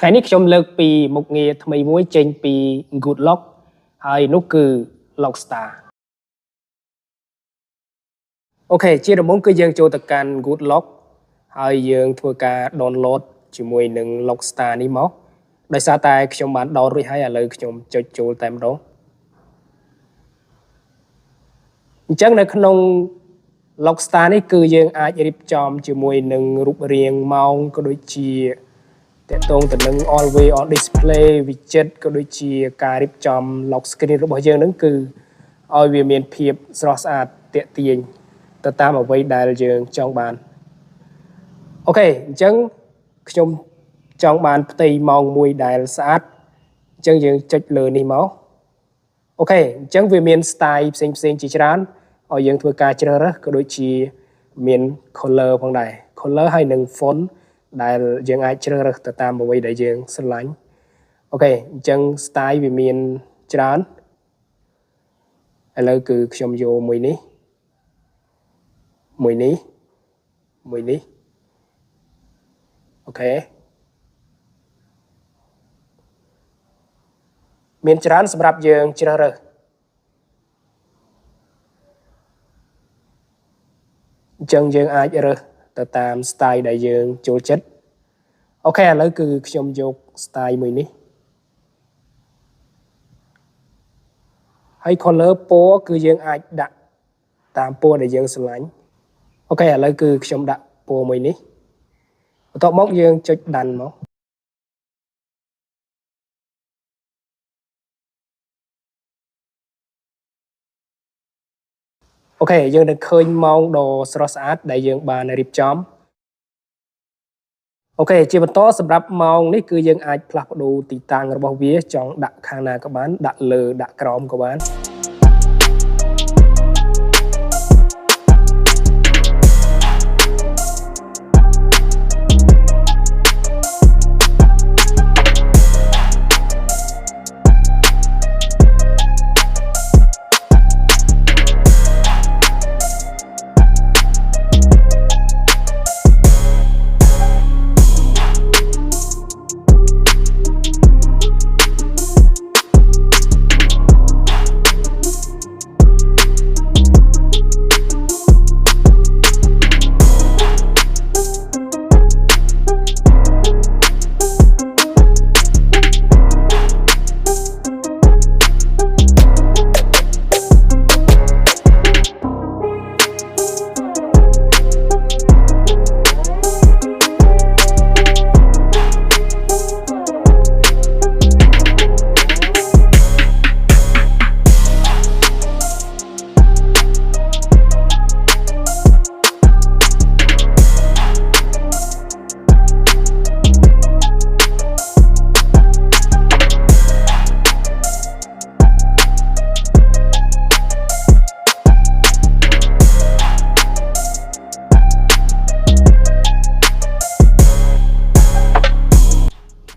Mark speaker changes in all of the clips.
Speaker 1: ថ្ងៃនេះខ្ញុំលើកពីមុខងារថ្មីមួយចេញពី Good Lock ហើយនោះគឺ Lockstar អូខេជាដំបូងគឺយើងចូលទៅកាន់ Good Lock ហើយយើងធ្វើការ download ជាមួយនឹង Lockstar នេះមកដោយសារតែខ្ញុំបាន download រួចហើយឥឡូវខ្ញុំចុចចូលតែម្ដងអញ្ចឹងនៅក្នុង Lockstar នេះគឺយើងអាចរៀបចំជាមួយនឹងរូបរាងម៉ោងក៏ដូចជាតកតងទៅនឹង always on display widget ក៏ដូចជាការរៀបចំ lock screen របស់យើងហ្នឹងគឺឲ្យវាមានភាពស្រស់ស្អាតទាក់ទាញទៅតាមអ្វីដែលយើងចង់បានអូខេអញ្ចឹងខ្ញុំចង់បានផ្ទៃម៉ោងមួយដែលស្អាតអញ្ចឹងយើងចុចលើនេះមកអូខេអញ្ចឹងវាមាន style ផ្សេងជាច្រើនឲ្យយើងធ្វើការជ្រើសរើសក៏ដូចជាមាន color ផងដែរ color ហើយនិង font ដែលយើងអាចជ្រើសរើសទៅតាមអ្វីដែលយើងស្រឡាញ់អូខេអញ្ចឹង style វាមានច្រើនឥឡូវគឺខ្ញុំយកមួយនេះអូខេមានច្រើនសម្រាប់យើងជ្រើសរើសអញ្ចឹងយើងអាចរើសទៅតាម style ដែលយើងចូលចិត្តអូខេឥឡូវគឺខ្ញុំយក style មួយនេះហើយ color ពណ៌គឺយើងអាចដាក់តាមពណ៌ដែលយើងស្រឡាញ់អូខេឥឡូវគឺខ្ញុំដាក់ពណ៌មួយនេះបន្ទាប់មកយើងចុចដាន់មកអូខេយើងនឹងឃើញម៉ោងដ៏ស្រស់ស្អាតដែលយើងបានរៀបចំអូខេជាបន្តសម្រាប់ម៉ោងនេះគឺយើងអាចផ្លាស់ប្ដូរទីតាំងរបស់វាចង់ដាក់ខាងណាក៏បានដាក់លើដាក់ក្រោមក៏បាន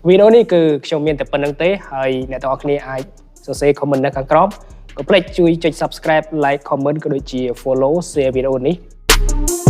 Speaker 1: វីដេអូនេះគឺខ្ញុំមានតែប៉ុណ្្នឹងទេហើយអ្នកទាំងអស់គ្នាអាចសរសេរ comment នៅខាងក្រោមកុំភ្លេចជួយចុច subscribe like comment ក៏ដូចជា follow share វីដេអូនេះ